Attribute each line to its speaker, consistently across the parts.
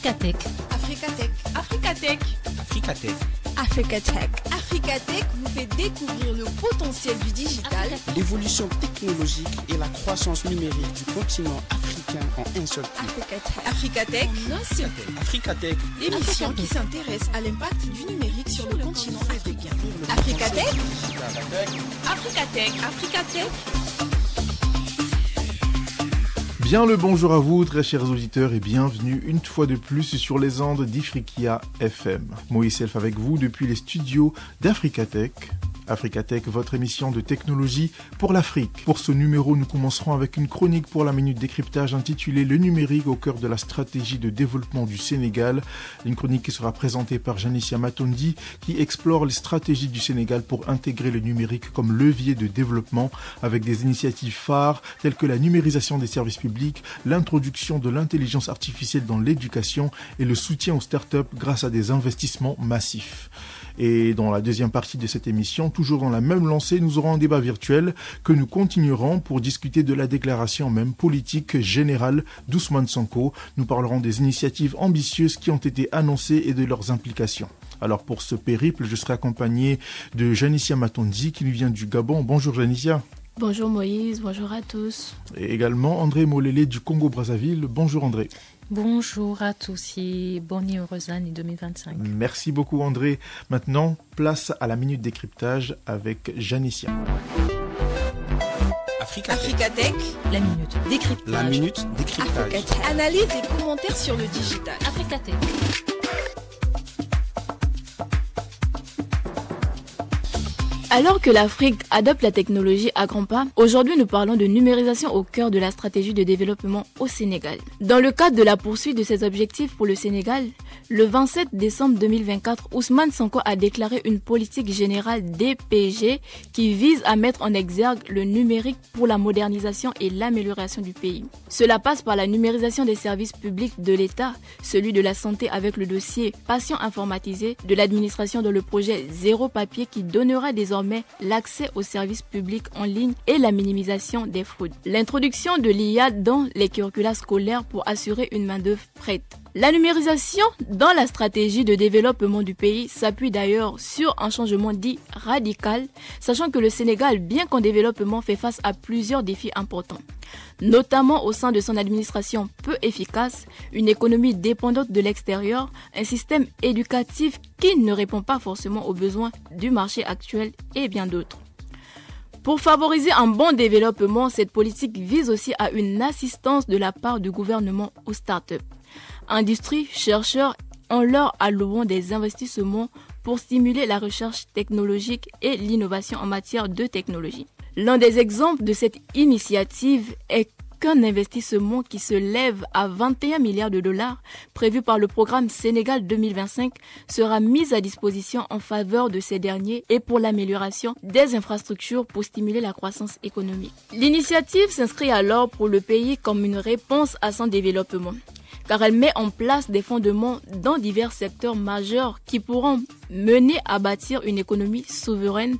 Speaker 1: Africatech.
Speaker 2: Africatech.
Speaker 3: Africatech.
Speaker 4: Africatech.
Speaker 2: Africatech. Africatech vous fait découvrir le potentiel du digital,
Speaker 4: l'évolution technologique et la croissance numérique du continent africain en un seul clic.
Speaker 2: Africatech, en un seul clic.
Speaker 4: Africatech,
Speaker 2: L'émission qui s'intéresse à l'impact du numérique sur le continent africain. Africatech.
Speaker 3: Africatech. Africatech.
Speaker 5: Bien le bonjour à vous, très chers auditeurs, et bienvenue une fois de plus sur les ondes d'Ifriqiya FM. Moïse Self avec vous depuis les studios d'Africatech. Africatech, votre émission de technologie pour l'Afrique. Pour ce numéro, nous commencerons avec une chronique pour la minute décryptage intitulée « Le numérique au cœur de la stratégie de développement du Sénégal ». Une chronique qui sera présentée par Janicia Matondi qui explore les stratégies du Sénégal pour intégrer le numérique comme levier de développement avec des initiatives phares telles que la numérisation des services publics, l'introduction de l'intelligence artificielle dans l'éducation et le soutien aux startups grâce à des investissements massifs. Et dans la deuxième partie de cette émission, toujours dans la même lancée, nous aurons un débat virtuel que nous continuerons pour discuter de la déclaration même politique générale d'Ousmane Sonko. Nous parlerons des initiatives ambitieuses qui ont été annoncées et de leurs implications. Alors pour ce périple, je serai accompagné de Janicia Matondi qui nous vient du Gabon. Bonjour Janicia.
Speaker 6: Bonjour Moïse, bonjour à tous.
Speaker 5: Et également André Molélé du Congo-Brazzaville. Bonjour André.
Speaker 1: Bonjour à tous et bonne et heureuse année 2025.
Speaker 5: Merci beaucoup André. Maintenant, place à la minute décryptage avec Janicia.
Speaker 2: Africatech.
Speaker 1: La minute décryptage.
Speaker 4: La minute décryptage.
Speaker 2: Africatech. Analyse et commentaires sur le digital.
Speaker 1: Africatech.
Speaker 6: Alors que l'Afrique adopte la technologie à grands pas, aujourd'hui nous parlons de numérisation au cœur de la stratégie de développement au Sénégal. Dans le cadre de la poursuite de ces objectifs pour le Sénégal, le 27 décembre 2024, Ousmane Sonko a déclaré une politique générale DPG qui vise à mettre en exergue le numérique pour la modernisation et l'amélioration du pays. Cela passe par la numérisation des services publics de l'État, celui de la santé avec le dossier patient informatisé, de l'administration dans le projet Zéro Papier qui donnera désormais l'accès aux services publics en ligne et la minimisation des fraudes. L'introduction de l'IA dans les curricula scolaires pour assurer une main-d'œuvre prête. La numérisation dans la stratégie de développement du pays s'appuie d'ailleurs sur un changement dit radical, sachant que le Sénégal, bien qu'en développement, fait face à plusieurs défis importants, notamment au sein de son administration peu efficace, une économie dépendante de l'extérieur, un système éducatif qui ne répond pas forcément aux besoins du marché actuel et bien d'autres. Pour favoriser un bon développement, cette politique vise aussi à une assistance de la part du gouvernement aux startups. Industrie, chercheurs ont leur allouant des investissements pour stimuler la recherche technologique et l'innovation en matière de technologie. L'un des exemples de cette initiative est qu'un investissement qui se lève à 21 milliards de dollars prévu par le programme Sénégal 2025 sera mis à disposition en faveur de ces derniers et pour l'amélioration des infrastructures pour stimuler la croissance économique. L'initiative s'inscrit alors pour le pays comme une réponse à son développement, car elle met en place des fondements dans divers secteurs majeurs qui pourront mener à bâtir une économie souveraine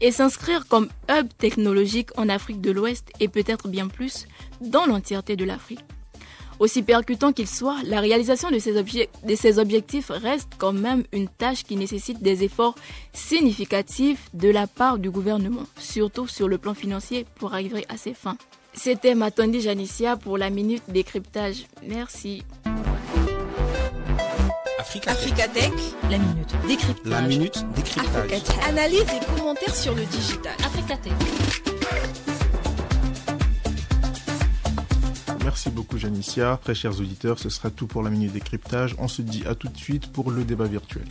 Speaker 6: et s'inscrire comme hub technologique en Afrique de l'Ouest et peut-être bien plus dans l'entièreté de l'Afrique. Aussi percutant qu'il soit, la réalisation de ces objectifs reste quand même une tâche qui nécessite des efforts significatifs de la part du gouvernement, surtout sur le plan financier pour arriver à ses fins. C'était Matondi Janicia pour la minute décryptage. Merci.
Speaker 2: Africatech.
Speaker 1: La minute décryptage.
Speaker 4: La minute décryptage.
Speaker 2: Africatech. Analyse et commentaires sur le digital.
Speaker 1: Africatech.
Speaker 5: Merci beaucoup Janicia. Très chers auditeurs, ce sera tout pour la minute décryptage. On se dit à tout de suite pour le débat virtuel.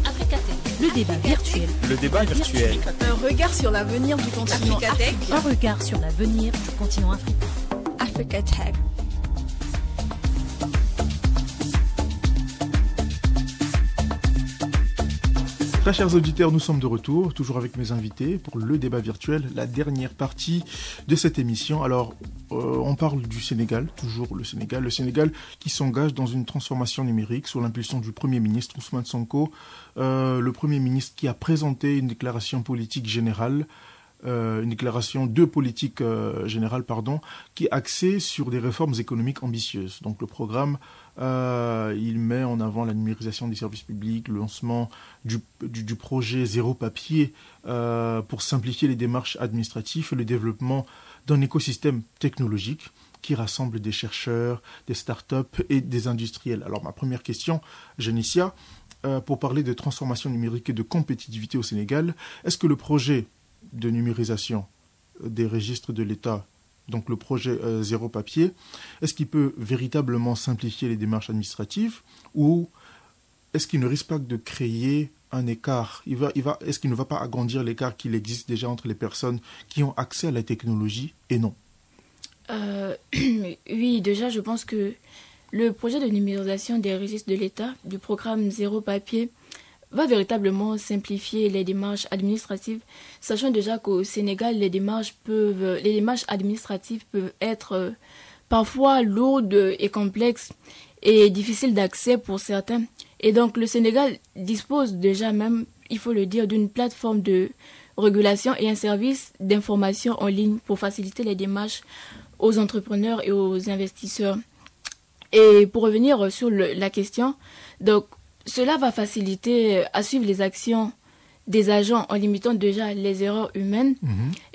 Speaker 1: Africatech. Le débat virtuel.
Speaker 4: Le débat virtuel.
Speaker 2: Un regard sur l'avenir du continent Africatech.
Speaker 1: Un regard sur l'avenir du continent africain.
Speaker 2: Africatech.
Speaker 5: Très chers auditeurs, nous sommes de retour, toujours avec mes invités pour le débat virtuel, la dernière partie de cette émission. Alors, on parle du Sénégal, toujours le Sénégal qui s'engage dans une transformation numérique sous l'impulsion du Premier ministre Ousmane Sonko, le Premier ministre qui a présenté une déclaration politique générale une déclaration de politique générale, qui est axée sur des réformes économiques ambitieuses. Donc le programme, il met en avant la numérisation des services publics, le lancement du projet Zéro Papier pour simplifier les démarches administratives et le développement d'un écosystème technologique qui rassemble des chercheurs, des startups et des industriels. Alors ma première question, Génicia, pour parler de transformation numérique et de compétitivité au Sénégal, est-ce que le projet de numérisation des registres de l'État, donc le projet Zéro Papier, est-ce qu'il peut véritablement simplifier les démarches administratives ou est-ce qu'il ne risque pas de créer un écart? Est-ce qu'il ne va pas agrandir l'écart qu'il existe déjà entre les personnes qui ont accès à la technologie et non?
Speaker 6: Oui, déjà, je pense que le projet de numérisation des registres de l'État du programme Zéro Papier va véritablement simplifier les démarches administratives, sachant déjà qu'au Sénégal, les démarches administratives peuvent être parfois lourdes et complexes et difficiles d'accès pour certains. Et donc, le Sénégal dispose déjà même, il faut le dire, d'une plateforme de régulation et un service d'information en ligne pour faciliter les démarches aux entrepreneurs et aux investisseurs. Et pour revenir sur la question, donc, cela va faciliter à suivre les actions des agents en limitant déjà les erreurs humaines.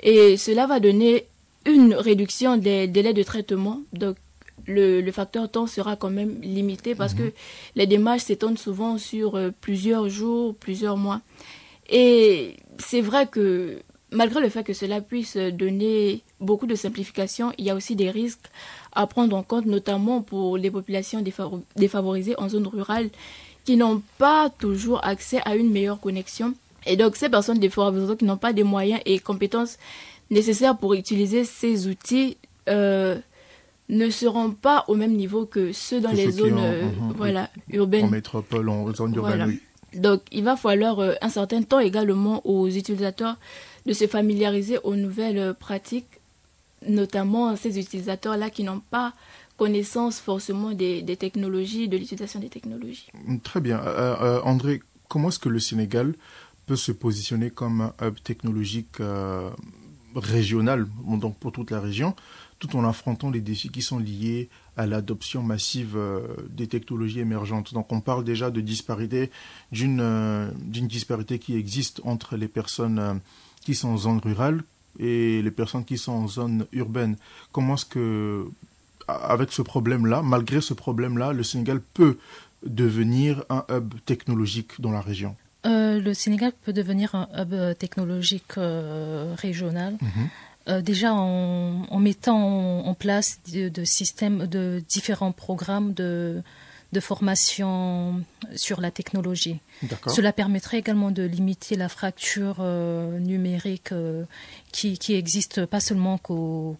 Speaker 6: Et cela va donner une réduction des délais de traitement. Donc, le facteur temps sera quand même limité parce que les démarches s'étendent souvent sur plusieurs jours, plusieurs mois. Et c'est vrai que malgré le fait que cela puisse donner beaucoup de simplification, il y a aussi des risques à prendre en compte, notamment pour les populations défavorisées en zone rurale qui n'ont pas toujours accès à une meilleure connexion. Et donc, ces personnes défavorisées qui n'ont pas des moyens et compétences nécessaires pour utiliser ces outils ne seront pas au même niveau que ceux dans les zones urbaines.
Speaker 5: En métropole, en zone urbaine, oui.
Speaker 6: Donc, il va falloir un certain temps également aux utilisateurs de se familiariser aux nouvelles pratiques, notamment ces utilisateurs-là qui n'ont pas connaissance forcément des technologies, de l'utilisation des technologies.
Speaker 5: Très bien. André, comment est-ce que le Sénégal peut se positionner comme un hub technologique régional, donc pour toute la région, tout en affrontant les défis qui sont liés à l'adoption massive des technologies émergentes? Donc on parle déjà de disparité, d'une disparité qui existe entre les personnes qui sont en zone rurale et les personnes qui sont en zone urbaine. Comment est-ce que, avec ce problème-là, malgré ce problème-là, le Sénégal peut devenir un hub technologique dans la région?
Speaker 1: Le Sénégal peut devenir un hub technologique régional. Déjà en mettant en place de systèmes, de différents programmes de formation sur la technologie. Cela permettrait également de limiter la fracture numérique qui existe pas seulement qu'au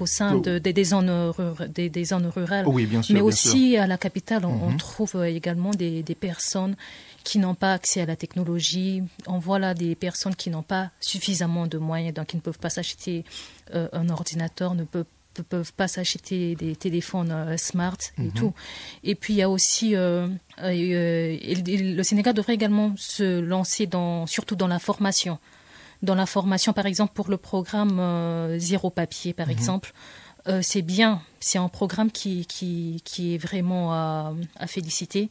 Speaker 1: sein des zones rurales,
Speaker 5: oui, bien sûr,
Speaker 1: mais
Speaker 5: bien
Speaker 1: aussi
Speaker 5: sûr.
Speaker 1: À la capitale. On trouve également des personnes qui n'ont pas accès à la technologie. On voit là des personnes qui n'ont pas suffisamment de moyens, donc qui ne peuvent pas s'acheter un ordinateur, ne peuvent pas s'acheter des téléphones smart et tout. Et puis il y a aussi le Sénégal devrait également se lancer surtout dans la formation. Dans la formation, par exemple, pour le programme Zéro Papier, par exemple, c'est bien, c'est un programme qui est vraiment à féliciter.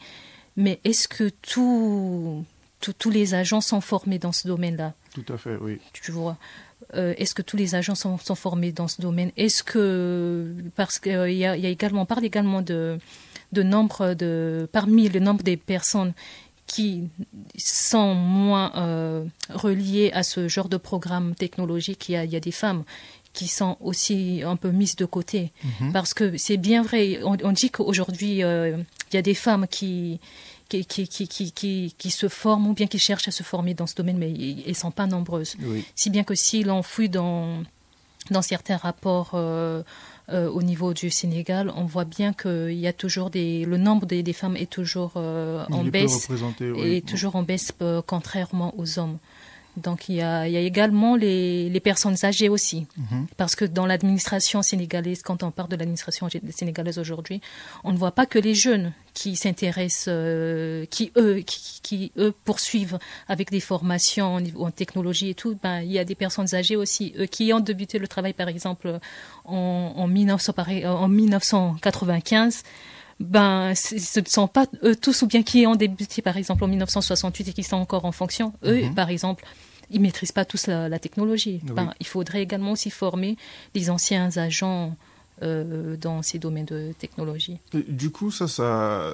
Speaker 1: Mais est-ce que tous les agents sont formés dans ce domaine-là?
Speaker 5: Tout à fait, oui.
Speaker 1: Tu vois, est-ce que tous les agents sont formés dans ce domaine? Est-ce que, parce qu'il y a également, on parle également parmi le nombre des personnes qui sont moins reliées à ce genre de programme technologique, il y a des femmes qui sont aussi un peu mises de côté. Parce que c'est bien vrai, on dit qu'aujourd'hui, il y a des femmes qui se forment ou bien qui cherchent à se former dans ce domaine, mais elles ne sont pas nombreuses.
Speaker 5: Oui.
Speaker 1: Si bien que si l'on fouille dans certains rapports au niveau du Sénégal, on voit bien qu'il y a toujours le nombre des femmes est toujours en baisse,
Speaker 5: oui.
Speaker 1: toujours en baisse contrairement aux hommes. Donc il y a également les personnes âgées aussi. Parce que dans l'administration sénégalaise, quand on parle de l'administration sénégalaise aujourd'hui, on ne voit pas que les jeunes qui s'intéressent, qui eux poursuivent avec des formations en technologie et tout. Il y a des personnes âgées aussi, qui ont débuté le travail par exemple en 1995. Ce ne sont pas eux tous, ou bien qui ont débuté par exemple en 1968 et qui sont encore en fonction. Eux, par exemple, ils ne maîtrisent pas tous la technologie. Oui. Il faudrait également aussi former les anciens agents dans ces domaines de technologie.
Speaker 5: Du coup, ça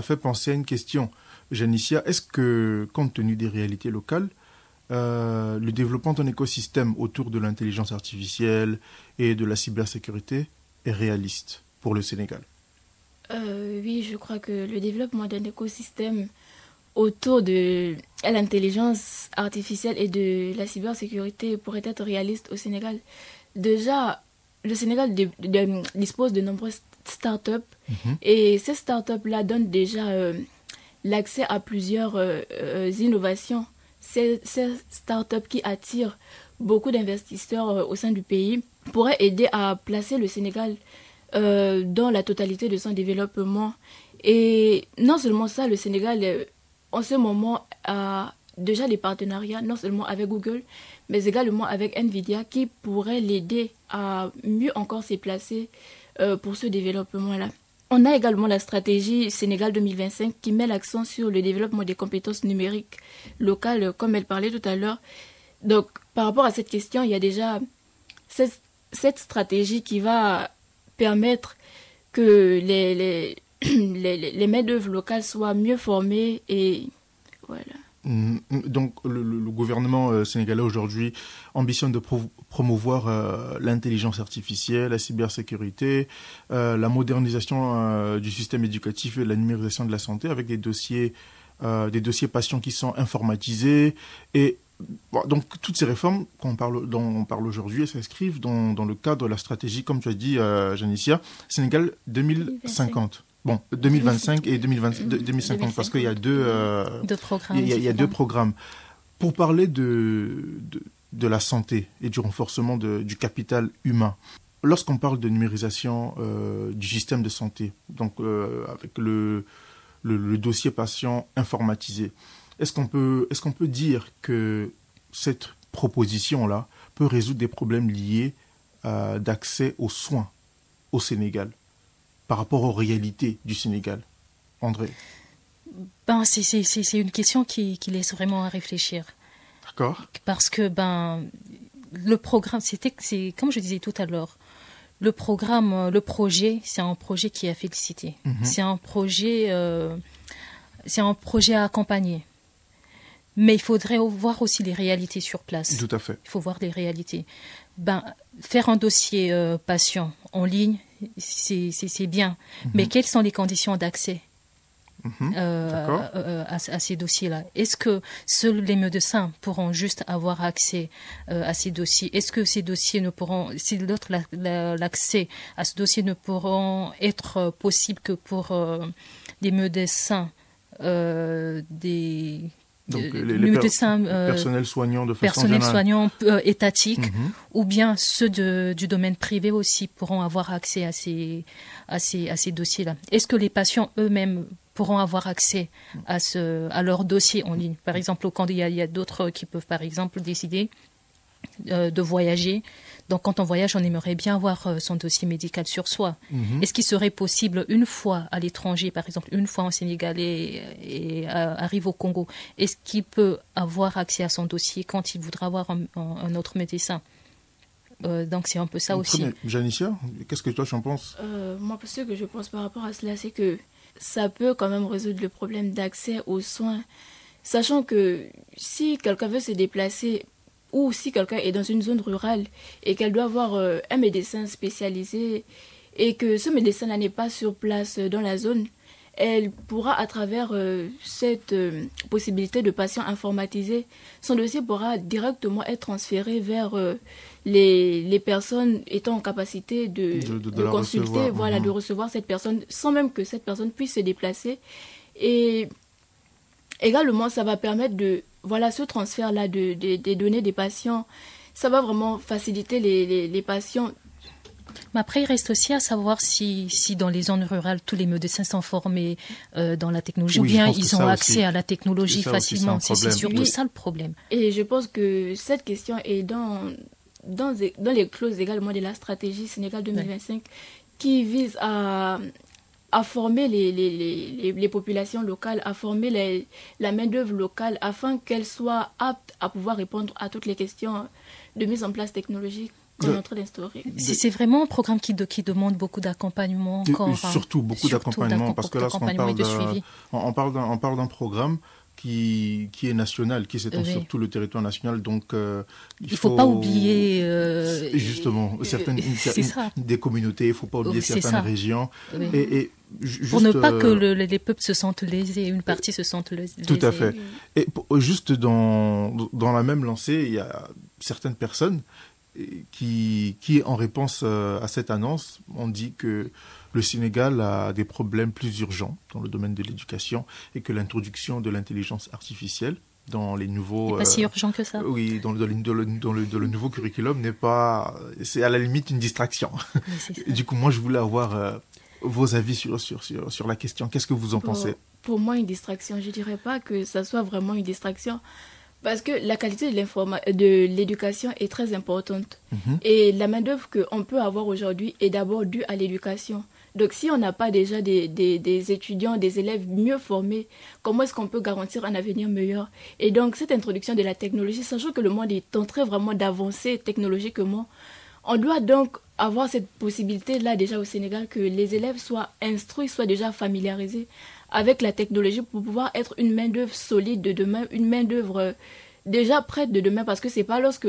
Speaker 5: fait penser à une question. Janicia, est-ce que, compte tenu des réalités locales, le développement d'un écosystème autour de l'intelligence artificielle et de la cybersécurité est réaliste pour le Sénégal?
Speaker 6: Oui, je crois que le développement d'un écosystème autour de l'intelligence artificielle et de la cybersécurité pourrait être réaliste au Sénégal. Déjà, le Sénégal dispose de nombreuses startups et ces startups-là donnent déjà l'accès à plusieurs innovations. Ces startups qui attirent beaucoup d'investisseurs au sein du pays pourraient aider à placer le Sénégal dans la totalité de son développement. Et non seulement ça, le Sénégal, en ce moment, a déjà des partenariats, non seulement avec Google, mais également avec Nvidia, qui pourraient l'aider à mieux encore se placer pour ce développement-là. On a également la stratégie Sénégal 2025 qui met l'accent sur le développement des compétences numériques locales, comme elle parlait tout à l'heure. Donc, par rapport à cette question, il y a déjà cette stratégie qui va permettre que les main-d'œuvre locales soient mieux formées et voilà.
Speaker 5: Donc le gouvernement sénégalais aujourd'hui ambitionne de promouvoir l'intelligence artificielle, la cybersécurité, la modernisation du système éducatif et la numérisation de la santé avec des dossiers patients qui sont informatisés et donc toutes ces réformes dont on parle aujourd'hui s'inscrivent dans le cadre de la stratégie, comme tu as dit, Janicia, Sénégal 2050. Bon, 2025 et 2050, parce qu'il y a deux programmes. Il y a deux programmes. Pour parler de la santé et du renforcement du capital humain, lorsqu'on parle de numérisation du système de santé, donc avec le dossier patient informatisé, est-ce qu'on peut dire que cette proposition-là peut résoudre des problèmes liés d'accès aux soins au Sénégal par rapport aux réalités du Sénégal? André?
Speaker 1: C'est une question qui laisse vraiment à réfléchir.
Speaker 5: D'accord.
Speaker 1: Parce que le programme, c'est comme je disais tout à l'heure, le projet, c'est un projet qui a félicité. C'est un projet à accompagner. Mais il faudrait voir aussi les réalités sur place.
Speaker 5: Tout à fait.
Speaker 1: Il faut voir les réalités. Faire un dossier patient en ligne, c'est bien. Mais quelles sont les conditions d'accès à ces dossiers-là? Est-ce que seuls les médecins pourront juste avoir accès à ces dossiers? Est-ce que ces dossiers ne pourront, si l'accès à ce dossier ne pourront être possible que pour des médecins,
Speaker 5: donc les personnels soignants de façon générale.
Speaker 1: Soignants étatiques ou bien ceux du domaine privé aussi pourront avoir accès à ces dossiers-là. Est-ce que les patients eux-mêmes pourront avoir accès à leur dossier en ligne? Par exemple, quand il y a d'autres qui peuvent par exemple décider de voyager. Donc quand on voyage, on aimerait bien avoir son dossier médical sur soi. Est-ce qu'il serait possible une fois à l'étranger, par exemple une fois en Sénégal et arrive au Congo, est-ce qu'il peut avoir accès à son dossier quand il voudra avoir un autre médecin? Donc c'est un peu ça aussi.
Speaker 5: Janicia, qu'est-ce que toi tu en penses?
Speaker 6: Moi, ce que je pense par rapport à cela, c'est que ça peut quand même résoudre le problème d'accès aux soins, sachant que si quelqu'un veut se déplacer ou si quelqu'un est dans une zone rurale et qu'elle doit avoir un médecin spécialisé et que ce médecin-là n'est pas sur place dans la zone, elle pourra, à travers cette possibilité de patient informatisé, son dossier pourra directement être transféré vers les personnes étant en capacité de consulter,
Speaker 5: recevoir.
Speaker 6: De recevoir cette personne sans même que cette personne puisse se déplacer. Et également, ça va permettre de voilà, ce transfert-là des données des patients, ça va vraiment faciliter les patients.
Speaker 1: Mais après, il reste aussi à savoir si dans les zones rurales, tous les médecins sont formés dans la technologie,
Speaker 5: Oui,
Speaker 1: ou bien
Speaker 5: je pense
Speaker 1: ils
Speaker 5: que
Speaker 1: ont
Speaker 5: ça
Speaker 1: accès
Speaker 5: aussi.
Speaker 1: à la technologie
Speaker 5: Et ça aussi,
Speaker 1: facilement.
Speaker 5: c'est un
Speaker 1: C'est surtout
Speaker 6: problème.
Speaker 1: ça le problème.
Speaker 6: Et je pense que cette question est dans les clauses également de la stratégie Sénégal 2025 qui vise à former les populations locales, à former la main-d'œuvre locale afin qu'elle soit apte à pouvoir répondre à toutes les questions de mise en place technologique qu'on est en train d'instaurer.
Speaker 1: C'est vraiment un programme qui demande beaucoup d'accompagnement encore.
Speaker 5: Surtout beaucoup d'accompagnement, parce que là, on parle d'un programme qui est national, qui s'étend sur tout le territoire national. Donc,
Speaker 1: il ne faut pas oublier...
Speaker 5: justement, des communautés, il ne faut pas oublier certaines régions.
Speaker 1: Oui.
Speaker 5: Et
Speaker 1: pour ne pas que les peuples se sentent lésés, une partie se sente lésée.
Speaker 5: Tout à fait. Et juste dans la même lancée, il y a certaines personnes qui, en réponse à cette annonce, ont dit que le Sénégal a des problèmes plus urgents dans le domaine de l'éducation et que l'introduction de l'intelligence artificielle dans les nouveaux...
Speaker 1: C'est pas si urgent que ça.
Speaker 5: Oui, dans le nouveau curriculum n'est pas... C'est à la limite une distraction. Du coup, moi, je voulais avoir vos avis sur la question. Qu'est-ce que vous en pensez?
Speaker 6: Pour moi, une distraction, je dirais pas que ça soit vraiment une distraction. Parce que la qualité de l'éducation est très importante. Et la main-d'œuvre qu'on peut avoir aujourd'hui est d'abord due à l'éducation. Donc, si on n'a pas déjà des étudiants, des élèves mieux formés, comment est-ce qu'on peut garantir un avenir meilleur? Et donc, cette introduction de la technologie, sachant que le monde est en train vraiment d'avancer technologiquement, on doit donc avoir cette possibilité-là déjà au Sénégal que les élèves soient instruits, soient déjà familiarisés avec la technologie pour pouvoir être une main-d'œuvre solide de demain, une main-d'œuvre déjà prête de demain, parce que c'est pas lorsque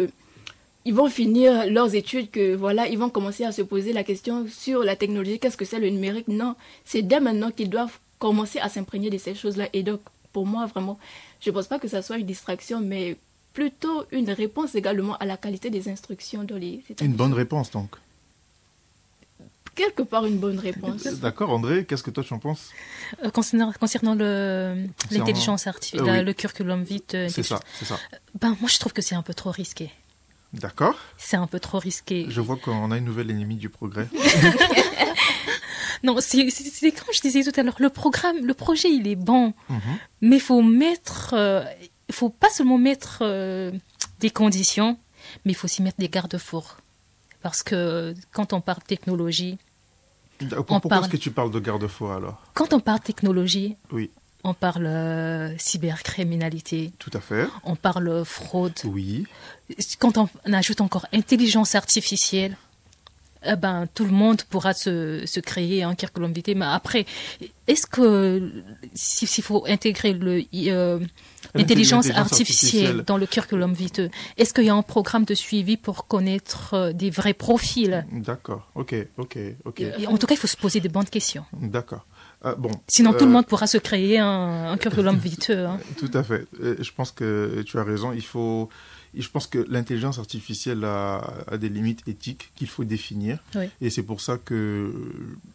Speaker 6: ils vont finir leurs études que voilà, ils vont commencer à se poser la question sur la technologie, qu'est-ce que c'est le numérique? Non, c'est dès maintenant qu'ils doivent commencer à s'imprégner de ces choses-là. Et donc, pour moi, vraiment, je pense pas que ça soit une distraction, mais plutôt une réponse également à la qualité des instructions dans les établissements.
Speaker 5: Une bonne réponse, donc.
Speaker 6: Quelque part, une bonne réponse.
Speaker 5: D'accord, André, qu'est-ce que toi tu en penses?
Speaker 1: Concernant l'intelligence artificielle, le curriculum vitae...
Speaker 5: C'est ça.
Speaker 1: Moi, je trouve que c'est un peu trop risqué.
Speaker 5: D'accord.
Speaker 1: C'est un peu trop risqué.
Speaker 5: Je vois qu'on a une nouvelle ennemie du progrès.
Speaker 1: Non, c'est comme je disais tout à l'heure, le projet, il est bon, mais il faut pas seulement mettre des conditions, mais il faut aussi mettre des garde-fous. Parce que quand on parle technologie...
Speaker 5: Pourquoi est-ce que tu parles de garde-fous alors?
Speaker 1: Quand on parle technologie,
Speaker 5: oui.
Speaker 1: On parle cybercriminalité.
Speaker 5: Tout à fait.
Speaker 1: On parle fraude.
Speaker 5: Oui.
Speaker 1: Quand on ajoute encore intelligence artificielle, tout le monde pourra se créer un curriculum vitae. Mais après, est-ce que s'il faut intégrer l'intelligence artificielle dans le curriculum vitae, est-ce qu'il y a un programme de suivi pour connaître des vrais profils?
Speaker 5: D'accord. Ok.
Speaker 1: En tout cas, il faut se poser de bonnes questions.
Speaker 5: D'accord.
Speaker 1: Sinon, tout le monde pourra se créer un curriculum vitae.
Speaker 5: Tout à fait. Je pense que tu as raison. Je pense que l'intelligence artificielle a des limites éthiques qu'il faut définir.
Speaker 1: Oui.
Speaker 5: Et c'est pour ça que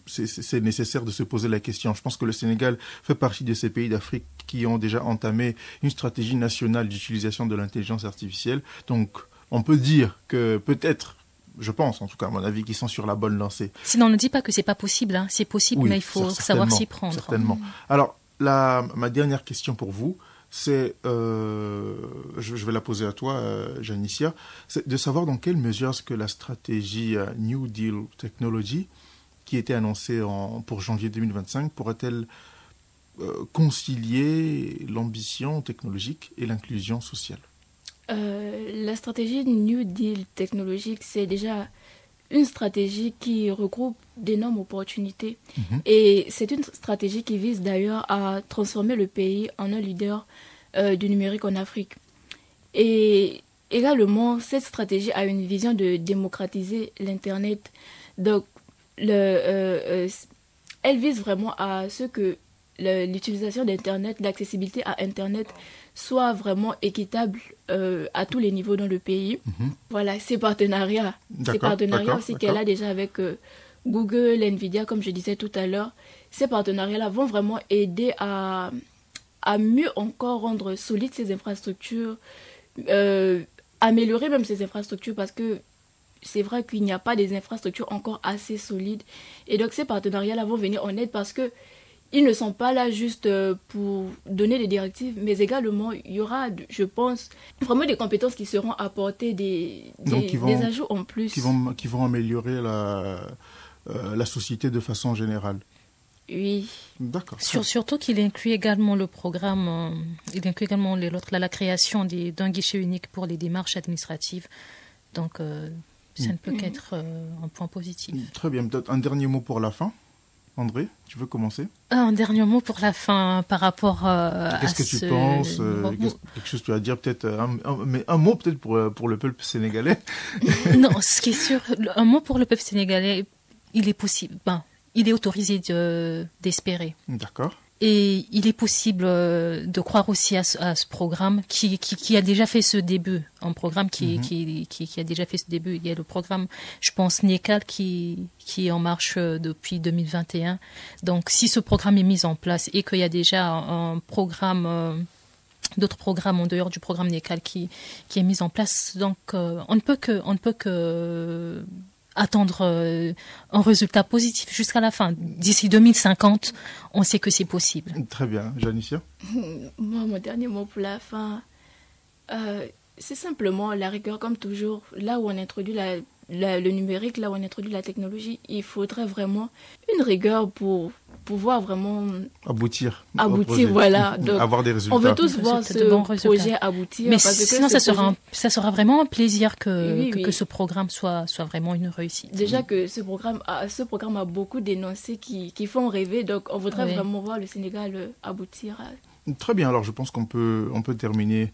Speaker 5: c'est nécessaire de se poser la question. Je pense que le Sénégal fait partie de ces pays d'Afrique qui ont déjà entamé une stratégie nationale d'utilisation de l'intelligence artificielle. Donc, on peut dire que peut-être... Je pense, en tout cas, à mon avis, qu'ils sont sur la bonne lancée.
Speaker 1: Sinon, on ne dit pas que c'est pas possible. C'est possible, mais il faut savoir s'y prendre.
Speaker 5: Certainement. Alors, ma dernière question pour vous, c'est, je vais la poser à toi, Janicia, c'est de savoir dans quelle mesure est-ce que la stratégie New Deal Technology, qui était annoncée pour janvier 2025, pourrait-elle concilier l'ambition technologique et l'inclusion sociale?
Speaker 6: La stratégie New Deal technologique, c'est déjà une stratégie qui regroupe d'énormes opportunités. Et c'est une stratégie qui vise d'ailleurs à transformer le pays en un leader du numérique en Afrique. Et également, cette stratégie a une vision de démocratiser l'Internet. Donc, elle vise vraiment à ce que l'utilisation d'Internet, l'accessibilité à Internet soit vraiment équitable à tous les niveaux dans le pays. Voilà, ces partenariats aussi qu'elle a déjà avec Google, Nvidia, comme je disais tout à l'heure, ces partenariats-là vont vraiment aider à à mieux encore rendre solides ces infrastructures, améliorer même ces infrastructures, parce que c'est vrai qu'il n'y a pas des infrastructures encore assez solides. Et donc ces partenariats-là vont venir en aide, parce que ils ne sont pas là juste pour donner des directives, mais également, il y aura, je pense, vraiment des compétences qui seront apportées, des ajouts en plus.
Speaker 5: Qui vont améliorer la société de façon générale.
Speaker 6: Oui.
Speaker 5: D'accord.
Speaker 1: Surtout qu'il inclut également le programme, il inclut également la création d'un guichet unique pour les démarches administratives. Donc, ça ne peut qu'être un point positif.
Speaker 5: Très bien. Peut-être un dernier mot pour la fin. André, tu veux commencer?
Speaker 1: Un dernier mot pour la fin par rapport à
Speaker 5: Qu'est-ce que tu penses? Quelque chose que tu vas dire, peut-être un mot peut-être pour le peuple sénégalais.
Speaker 1: Non, ce qui est sûr, un mot pour le peuple sénégalais, il est possible, il est autorisé d'espérer.
Speaker 5: D'accord.
Speaker 1: Et il est possible de croire aussi à ce programme qui a déjà fait ce début. Un programme qui a déjà fait ce début. Il y a le programme, je pense, NECAL qui est en marche depuis 2021. Donc, si ce programme est mis en place et qu'il y a déjà un programme, d'autres programmes en dehors du programme NECAL qui est mis en place, donc on ne peut que attendre un résultat positif jusqu'à la fin. D'ici 2050, on sait que c'est possible.
Speaker 5: Très bien. Janicia?
Speaker 6: Moi, mon dernier mot pour la fin, c'est simplement la rigueur, comme toujours. Là où on introduit le numérique, là où on introduit la technologie, il faudrait vraiment une rigueur pour pouvoir vraiment
Speaker 5: aboutir,
Speaker 6: voilà. Donc,
Speaker 5: avoir des résultats.
Speaker 6: On veut tous voir ce projet aboutir.
Speaker 1: Mais sinon, ça sera vraiment un plaisir que ce programme soit vraiment une réussite.
Speaker 6: Déjà que ce programme a beaucoup d'énoncés qui font rêver. Donc, on voudrait vraiment voir le Sénégal aboutir.
Speaker 5: Très bien. Alors, je pense qu'on peut terminer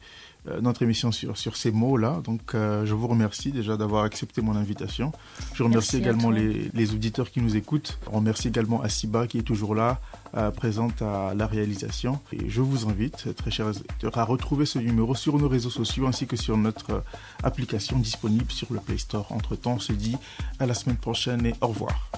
Speaker 5: notre émission sur ces mots-là. Donc, je vous remercie déjà d'avoir accepté mon invitation. Je remercie également les auditeurs qui nous écoutent. Je remercie également Asiba qui est toujours là, présente à la réalisation. Et je vous invite, très chers auditeurs, à retrouver ce numéro sur nos réseaux sociaux ainsi que sur notre application disponible sur le Play Store. Entre-temps, on se dit à la semaine prochaine et au revoir.